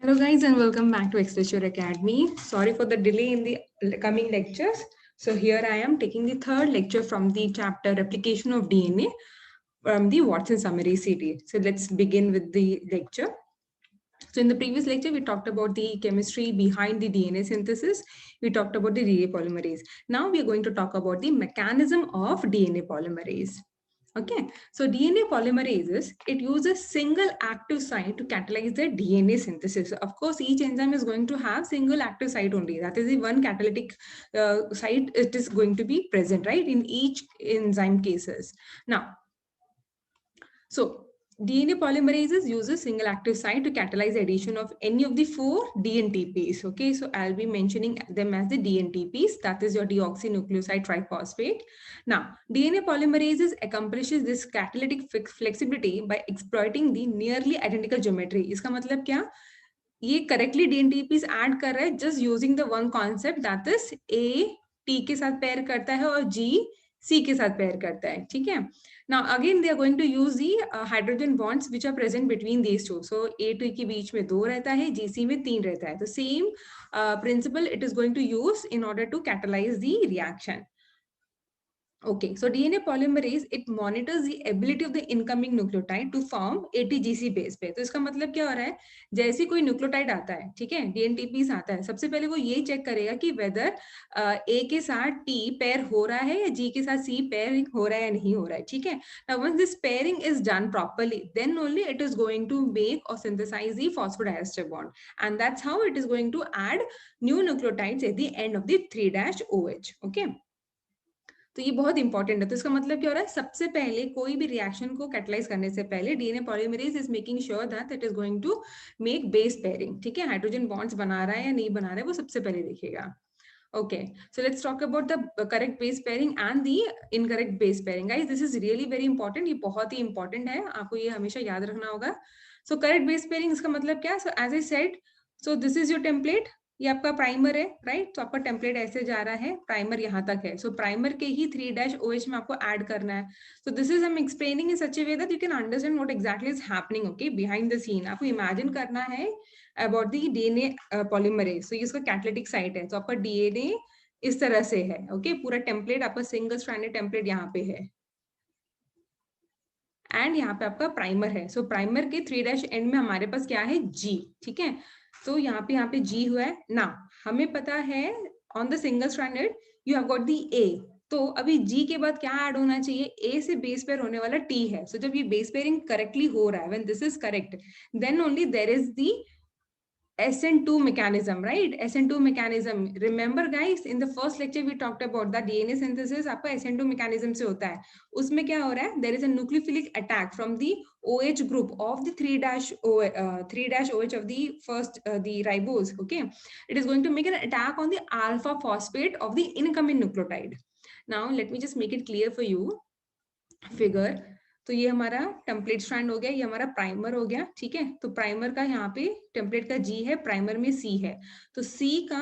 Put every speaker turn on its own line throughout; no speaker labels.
Hello guys and welcome back to Exposure Academy. Sorry for the delay in the coming lectures. So here I am taking the third lecture from the chapter Replication of DNA from the Watson Summary CD. So let's begin with the lecture. So in the previous lecture, we talked about the chemistry behind the DNA synthesis. We talked about the DNA polymerase. Now we are going to talk about the mechanism of DNA polymerase. Okay, so DNA polymerases, it uses single active site to catalyze the DNA synthesis. Of course, each enzyme is going to have single active site only. That is the one catalytic site it is going to be present, right, in each enzyme cases. Now, so DNA polymerases uses single active site to catalyze the addition of any of the four DNTPs. Okay, so I'll be mentioning them as the DNTPs, that is your deoxynucleoside triphosphate. Now, DNA polymerases accomplishes this catalytic flexibility by exploiting the nearly identical geometry. इसका मतलब क्या? ये correctly डीएनटीपीस add कर रहा है just using the one concept that is A T के साथ pair करता है और जी सी के साथ पेयर करता है. ठीक है. Now again they are going to use the hydrogen bonds which are present between these two. So A2 के बीच में 2 रहता है, GC में 3 रहता है. The same principle it is going to use in order to catalyze the reaction. Okay, so DNA polymerase it monitors the ability of the incoming nucleotide to form ATGC base पे. तो इसका मतलब क्या हो रहा है, जैसे कोई न्यूक्लियोटाइड आता है, ठीक है, डीएनटीपीस आता है, सबसे पहले वो ये चेक करेगा कि वेदर ए के साथ टी पेयर हो रहा है या जी के साथ सी पेयरिंग हो रहा है या नहीं हो रहा है. ठीक है. Now once this pairing is done properly, then only it is going to make or synthesize the phosphodiester bond, and that's how it is going to add new nucleotides at the end of the 3-OH. Okay. तो ये बहुत important है. तो इसका मतलब क्या हो रहा है, सबसे पहले कोई भी रिएक्शन को कैटलाइज करने से पहले DNA polymerase is making sure that it is going to make base pairing. ठीक है, हाइड्रोजन बॉन्ड्स बना रहा है या नहीं बना रहा है वो सबसे पहले देखेगा. Okay, so let's talk about the correct base pairing and the incorrect base pairing. Guys, this is really very important. ये बहुत ही important है, आपको ये हमेशा याद रखना होगा. So correct base pairing इसका मतलब क्या? So as I said, so this is your template. ये आपका प्राइमर है, राइट. तो आपका टेम्पलेट ऐसे जा रहा है, प्राइमर यहाँ तक है. सो प्राइमर के ही 3-OH में आपको ऐड करना है. So this is I am explaining in such a way that you can understand what exactly is happening. Okay, behind the scene आपको इमेजिन करना है about the DNA polymerase. So ये इसका कैटलिटिक साइट है. तो आपका डीएनए इस तरह से है. ओके, पूरा टेम्पलेट आपका सिंगल स्ट्रैंडेड टेम्पलेट यहाँ पे है एंड यहाँ पे आपका प्राइमर है. सो प्राइमर के 3 एंड में हमारे पास क्या है, जी. ठीक है, तो यहाँ पे जी हुआ है ना. हमें पता है on the single stranded you have got the A. तो अभी जी के बाद क्या ऐड होना चाहिए, ए से बेस पेयर होने वाला टी है. सो जब ये बेस पेयरिंग करेक्टली हो रहा है, when this is correct, then only there is the SN2 mechanism, right? SN2 mechanism. Remember guys, in the first lecture we talked about the DNA synthesis आपका SN2 mechanism से होता है. उसमें क्या हो रहा है? There is a nucleophilic attack from the OH group of the 3-OH of the first the ribose. Okay, it is going to make an attack on the alpha phosphate of the incoming nucleotide. Now let me just make it clear for you. Figure. तो ये हमारा template strand हो गया, ये हमारा primer हो गया. ठीक है, तो प्राइमर का यहाँ पे टेम्पलेट का जी है, प्राइमर में सी है. तो सी का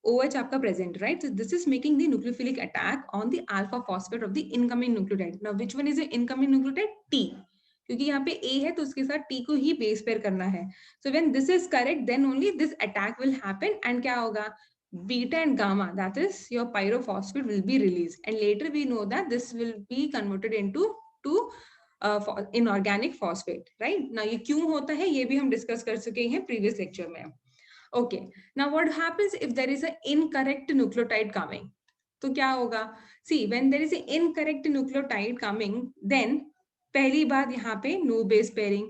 OH आपका present, right. So this is making the nucleophilic attack on the alpha phosphate of the incoming nucleotide. Now which one is the incoming nucleotide, T. क्योंकि यहाँ पे ए है तो उसके साथ टी को ही बेस पेयर करना है. So when this is correct, then only this attack will happen and क्या होगा, beta and gamma, that is your pyrophosphate, will be released, and later we know that this will be converted into inorganic phosphate, right. Now ये क्यों होता है ये भी हम discuss कर चुके हैं प्रीवियस लेक्चर में. Okay, now what happens if there is an incorrect nucleotide coming? तो क्या होगा, see when there is an incorrect nucleotide coming, then पहली बात यहाँ पे no base pairing,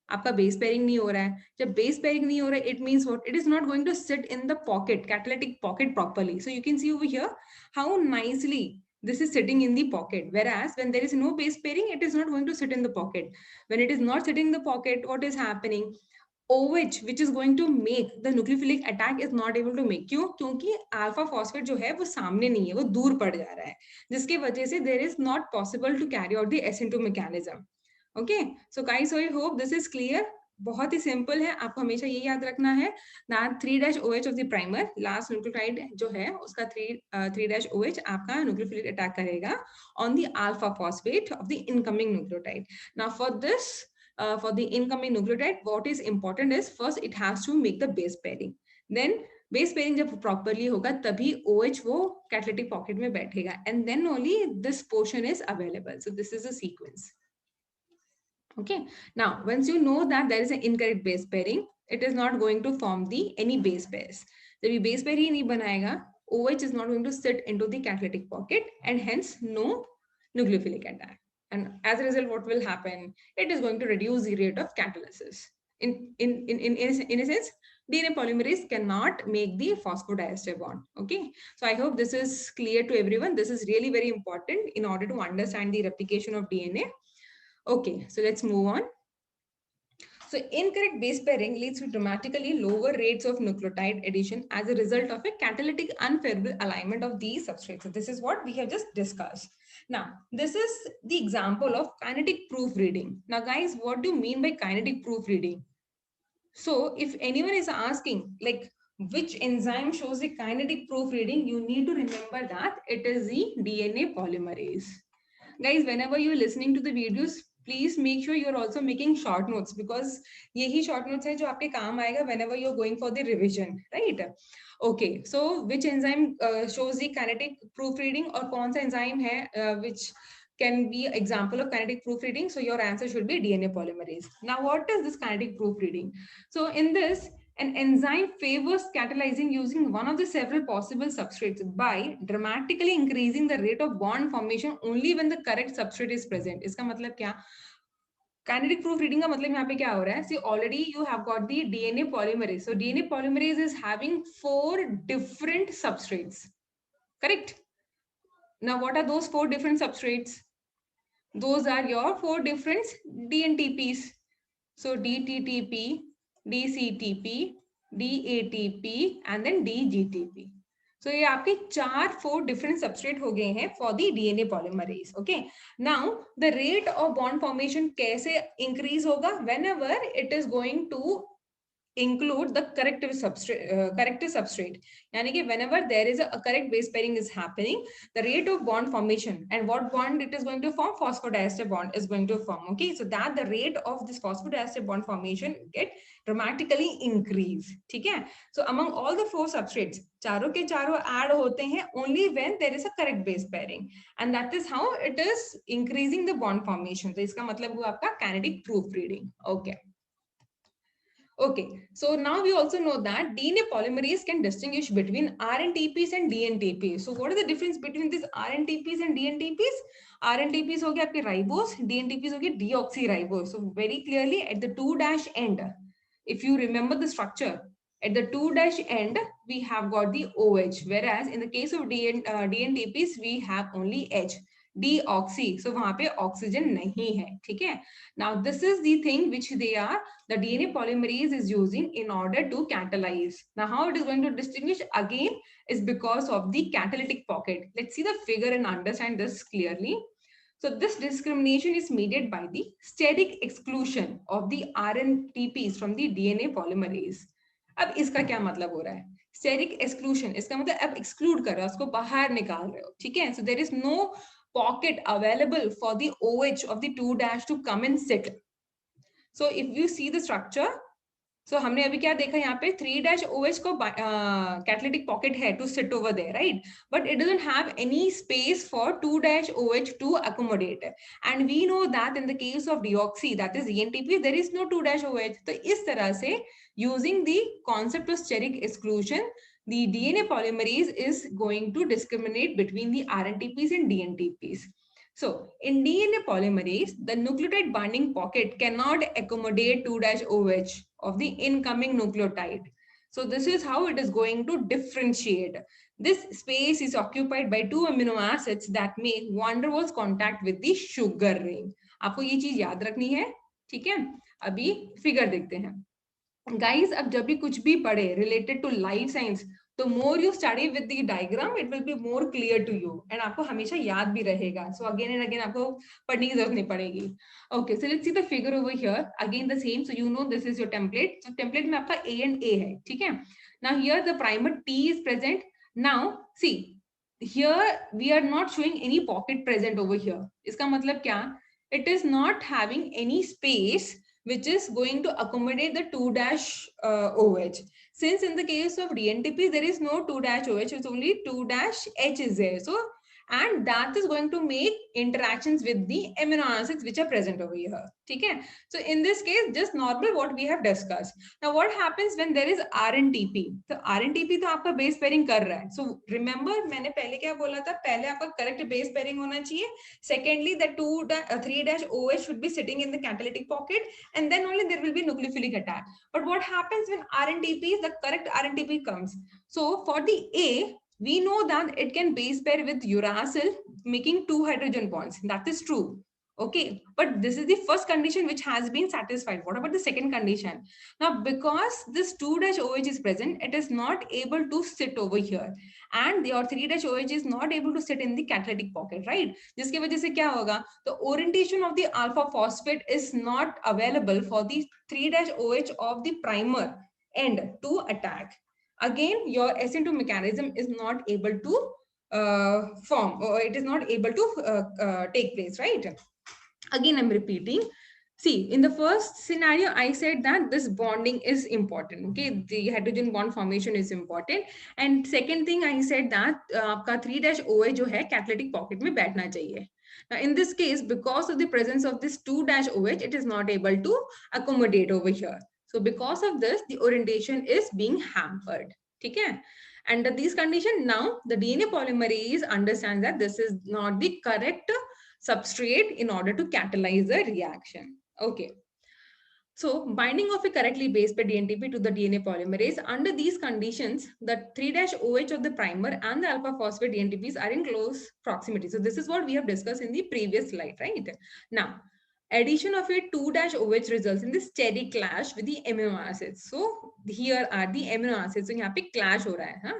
आपका बेस पेयरिंग नहीं हो रहा है. जब बेस पेयरिंग नहीं हो रहा है, it means what, it is not going to sit in the pocket, catalytic pocket properly. So you can see over here how nicely this is sitting in the pocket, whereas when there is no base pairing, it is not going to sit in the pocket. When it is not sitting in the pocket, what is happening, OH which is going to make the nucleophilic attack is not able to make. क्यों? क्योंकि alpha phosphate जो है वो सामने नहीं है, वो दूर पड़ जा रहा है, जिसकी वजह से there is not possible to carry out the SN2 mechanism. Okay, so guys, so I hope this is clear. बहुत ही सिंपल है, आपको हमेशा ये याद रखना है that 3-OH of the primer, last nucleotide जो है उसका 3-OH आपका न्यूक्लियोफिलिक अटैक करेगा on the alpha phosphate of the incoming nucleotide. Now for this for the incoming nucleotide, what is important is first it has to make the base pairing. Then base pairing जब properly होगा तभी OH वो catalytic pocket में बैठेगा, and then only this portion is available. So this is a sequence. Okay. Now, once you know that there is an incorrect base pairing, it is not going to form the any base pairs. जब ये base pair ही नहीं बनाएगा, OH is not going to sit into the catalytic pocket and hence no nucleophilic cation. And as a result, what will happen? It is going to reduce the rate of catalysis. In a sense, DNA polymerase cannot make the phosphodiester bond. Okay. So I hope this is clear to everyone. This is really very important in order to understand the replication of DNA. Okay, so let's move on. So incorrect base pairing leads to dramatically lower rates of nucleotide addition as a result of a catalytic unfavorable alignment of these substrates. So this is what we have just discussed. Now, this is the example of kinetic proofreading. Now, guys, what do you mean by kinetic proofreading? So if anyone is asking, like, which enzyme shows the kinetic proofreading, you need to remember that it is the DNA polymerase. Guys, whenever you're listening to the videos, please make sure you're also making short notes, because यही short notes है जो आपके काम आएगा whenever you're going for the revision, right? Okay, so which enzyme shows the kinetic proofreading, or कौन सा enzyme है which can be example of kinetic proofreading? So your answer should be DNA polymerase. Now, what is this kinetic proofreading? So in this, an enzyme favors catalyzing using one of the several possible substrates by dramatically increasing the rate of bond formation only when the correct substrate is present. इसका मतलब क्या? Kinetic proofreading का मतलब यहाँ पे क्या हो रहा है? See, already you have got the DNA polymerase. So DNA polymerase is having 4 different substrates. Correct? Now, what are those 4 different substrates? Those are your 4 different DNTPs. So DTTP, DCTP, DATP, and then DGTP. So ये आपके 4 different substrate हो गए हैं for the DNA polymerase. Okay. Now the rate of bond formation कैसे increase होगा? Whenever it is going to include the corrective substrate. यानी कि whenever there is a correct base pairing is happening, the rate of bond formation, and what bond it is going to form? Phosphodiester bond is going to form. Okay, so that the rate of this phosphodiester bond formation get dramatically increase. ठीक है? So among all the 4 substrates, चारों के चारों add होते हैं only when there is a correct base pairing, and that is how it is increasing the bond formation. तो इसका मतलब हुआ आपका kinetic proofreading. Okay. Okay, so now we also know that DNA polymerase can distinguish between RNTPs and DNTPs. So what is the difference between these RNTPs and DNTPs? RNTPs हो गया आपके ribose, DNTPs हो गया deoxyribose. So very clearly at the 2' end, if you remember the structure, at the 2' end we have got the OH, whereas in the case of DNTPs we have only H. Deoxy, so वहां पे oxygen नहीं है, ठीक है? Now this is the thing which the DNA polymerase is using in order to catalyze. Now how it is going to distinguish again is because of the catalytic pocket. Let's see the figure and understand this clearly. So this discrimination is mediated by the steric exclusion of the RNTPs from the DNA polymerase. अब इसका क्या मतलब हो रहा है? Steric exclusion, इसका मतलब अब exclude कर रहा है, उसको बाहर निकाल रहे हो, ठीक है? So there is no pocket available for the OH of the 2' to come and sit. So if you see the structure, so हमने अभी क्या देखा यहाँ पे 3' OH को catalytic pocket है to sit over there, right? But it doesn't have any space for 2' OH to accommodate. And we know that in the case of deoxy, that is ENTP, there is no 2' OH. तो इस तरह से using the concept of steric exclusion, the DNA polymerase is going to discriminate between the RNTPs and DNTPs. So in DNA polymerase, the nucleotide binding pocket cannot accommodate 2' OH of the incoming nucleotide. So this is how it is going to differentiate. This space is occupied by 2 amino acids that make van der Waals contact with the sugar ring. आपको ये चीज याद रखनी है, ठीक है? अभी figure देखते हैं. Guys, अब जब भी कुछ भी पढ़े related to life science, तो more you study with the diagram, it will be more clear to you, and आपको हमेशा याद भी रहेगा. So again and again आपको पढ़ने की जरूरत नहीं पड़ेगी. Okay, so let's see the figure over here. Again the same. So you know this is your template. So template में आपका A and A है, ठीक है? Now here the primer T is present. Now see, here we are not showing any pocket present over here. इसका मतलब क्या? It is not having any space which is going to accommodate the 2-OH. Since in the case of DNTP, there is no 2-OH, it's only 2-H is there. So, and that is going to make interactions with the amino acids which are present over here. Okay? So in this case, just normal what we have discussed. Now what happens when there is RNTP? So RNTP तो आपका base pairing कर रहा है. So remember मैंने पहले क्या बोला था? पहले आपका correct base pairing होना चाहिए. Secondly, the 3-OH should be sitting in the catalytic pocket, and then only there will be nucleophilic attack. But what happens when RNTP, the correct RNTP comes? So for the A, we know that it can base pair with uracil, making 2 hydrogen bonds. That is true. Okay, but this is the first condition which has been satisfied. What about the second condition? Now, because this 2-OH is present, it is not able to sit over here. And your 3-OH is not able to sit in the catalytic pocket, right? जिसकी वजह से क्या होगा? The orientation of the alpha phosphate is not available for the 3-OH of the primer end to attack. Again, your SN2 mechanism is not able to form, or it is not able to take place, right? Again, I'm repeating. See, in the first scenario, I said that this bonding is important. Okay, the hydrogen bond formation is important. And second thing, I said that आपका 3-OH जो है catalytic pocket में बैठना चाहिए. Now, in this case, because of the presence of this 2-OH, it is not able to accommodate over here. So because of this, the orientation is being hampered. Okay? Under these conditions, now the DNA polymerase understands that this is not the correct substrate in order to catalyze the reaction. Okay. So binding of a correctly base pair DNTP to the DNA polymerase, under these conditions, the 3-OH of the primer and the alpha phosphate DNTPs are in close proximity. So this is what we have discussed in the previous slide, right? Now, addition of a 2-OH results in this steric clash with the amino acids. So here are the amino acids. So यहाँ पे clash हो रहा है, हाँ?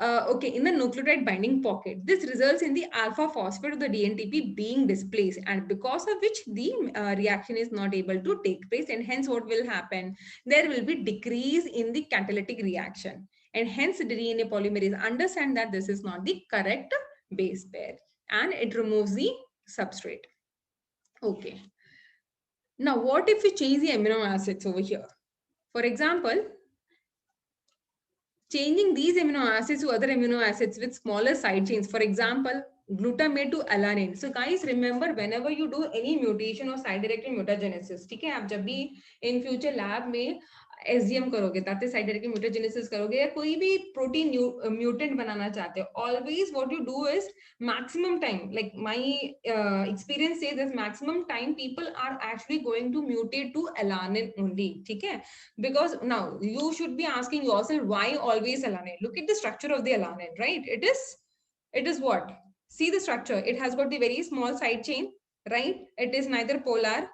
Okay, in the nucleotide binding pocket, this results in the alpha phosphate of the DNTP being displaced, and because of which the reaction is not able to take place, and hence what will happen? There will be decrease in the catalytic reaction, and hence the DNA polymerase understand that this is not the correct base pair, and it removes the substrate. Okay. Now, what if we change the amino acids over here? For example, changing these amino acids to other amino acids with smaller side chains, for example, glutamate to alanine. So guys, remember, whenever you do any mutation or side directed mutagenesis, ठीक है, आप जब भी in future lab में SDM करोगे, that is side directed mutagenesis करोगे, या कोई भी protein mutant बनाना चाहते हो, always what you do is maximum time, like my experience says this, maximum time people are actually going to mutate to alanine only, ठीक है? Because now you should be asking yourself, why always alanine? Look at the structure of the alanine, right? It is what? See the structure. It has got the very small side chain, right? It is neither polar.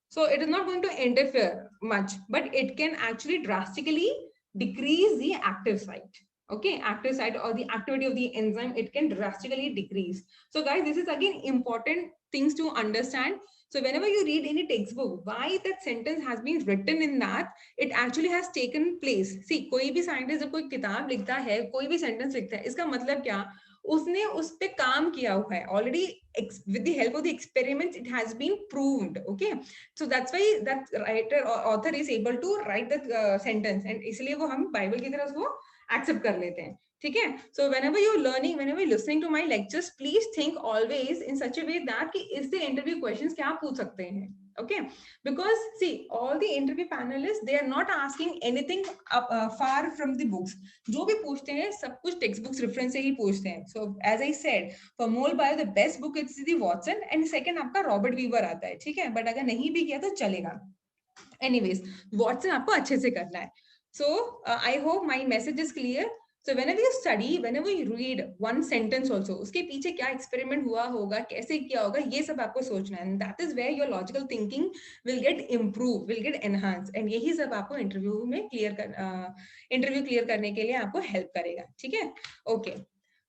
So it is not going to interfere much, but it can actually drastically decrease the active site. Okay, active site or the activity of the enzyme, it can drastically decrease. So guys, this is again important things to understand. So whenever you read any textbook, why that sentence has been written in that, it actually has taken place. See, कोई भी scientist जब कोई किताब लिखता है, कोई भी sentence लिखता है, इसका मतलब क्या? उसने उस पे काम किया हुआ है already. With the help of the experiments, it has been proved. Okay, so that's why that writer or author is able to write that sentence, and इसलिए वो हम बाइबल की तरह उसको accept कर लेते हैं. ठीक है? So whenever you're learning, whenever you're listening to my lectures, please think always in such a way that कि is the interview questions क्या पूछ सकते हैं. Okay, because see, all the interview panelists, they are not asking anything far from the books. जो भी पूछते हैं सब कुछ textbooks reference से ही पूछते हैं. So as I said, for mole bio the best book is the Watson, and second आपका Robert Weaver आता है. ठीक है? But अगर नहीं भी किया तो चलेगा. Anyways, Watson आपको अच्छे से करना है. So I hope my message is clear. So whenever you study, whenever you read one sentence also, उसके पीछे क्या experiment हुआ होगा, कैसे किया होगा, ये सब आपको सोचना है. And that is where your logical thinking will get improved, will get enhanced. And यही सब आपको interview में interview clear करने के लिए आपको help करेगा. ठीक है? Okay.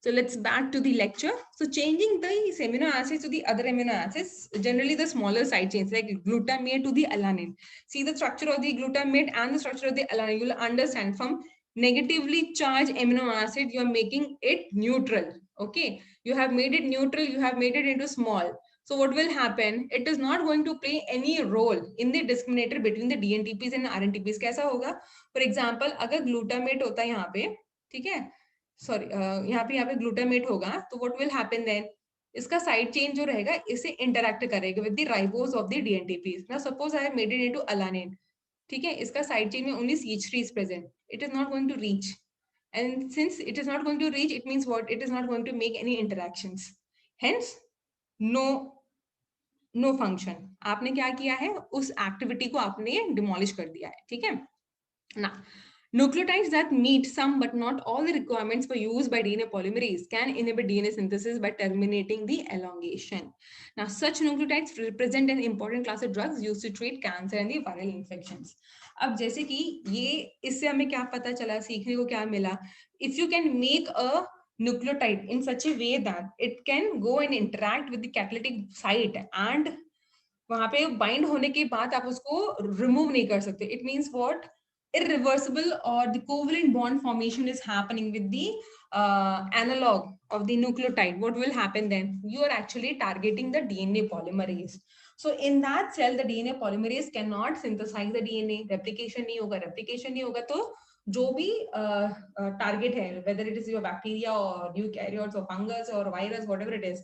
So let's back to the lecture. So changing the amino acids to the other amino acids, generally the smaller side chains like glutamate to the alanine. See the structure of the glutamate and the structure of the alanine. You will understand from negatively charged amino acid, you are making it neutral. Okay, you have made it neutral, you have made it into small. So what will happen? It is not going to play any role in the discriminator between the DNTPs and RNTPs. कैसा होगा? For example, अगर glutamate होता है यहाँ पे, ठीक है? Sorry, यहाँ पे glutamate होगा, तो what will happen then? इसका side chain जो रहेगा, इसे interact करेगा with the ribose of the DNTPs. Now suppose I have made it into alanine, ठीक है? इसका side chain में only CH3 is present. It is not going to reach. And since it is not going to reach, it means what? It is not going to make any interactions. Hence, no function. आपने क्या किया है? उस activity को आपने demolish कर दिया है. ठीक है ना. Nucleotides that meet some but not all the requirements for use by DNA polymerase can inhibit DNA synthesis by terminating the elongation. Now, such nucleotides represent an important class of drugs used to treat cancer and the viral infections. अब जैसे कि ये इससे हमें क्या पता चला, सीखने को क्या मिला? If you can make a nucleotide in such a way that it can go and interact with the catalytic site and वहां पे बाइंड होने के बाद आप उसको रिमूव नहीं कर सकते. It means what? Irreversible or the covalent bond formation is happening with the analog of the nucleotide. What will happen then? You are actually targeting the DNA polymerase. So in that cell, the DNA polymerase cannot synthesize the DNA. Replication नहीं होगा. Replication नहीं होगा तो जो भी target है, whether it is your bacteria or eukaryotes or fungus or virus, whatever it is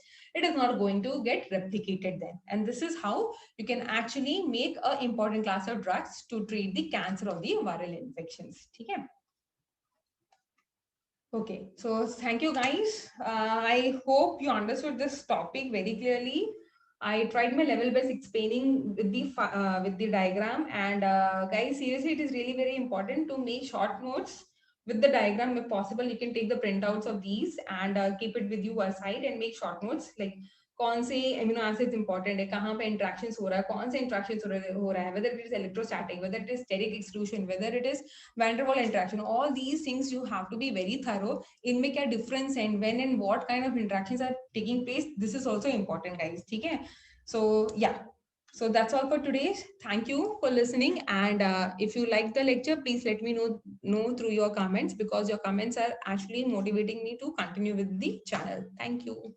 not going to get replicated then. And this is how you can actually make an important class of drugs to treat the cancer or the viral infections. Okay. Okay, so thank you guys. I hope you understood this topic very clearly. I tried my level best explaining with the diagram, and guys, seriously, it is really very important to make short notes with the diagram. If possible, you can take the printouts of these and keep it with you aside and make short notes like कौन से amino acids important है, कहाँ पे interactions हो रहा है, कौन से इंट्रैक्शंस हो रहा है, whether it is electrostatic, whether it is steric exclusion, whether it is van der Waals interaction, all these things you have to be very thorough. इनमें क्या difference है, when and what kind of interactions are taking place, this is also important guys. ठीक है? So yeah, so that's all for today. Thank you for listening, and if you like the lecture, please let me know through your comments, because your comments are actually motivating me to continue with the channel. Thank you.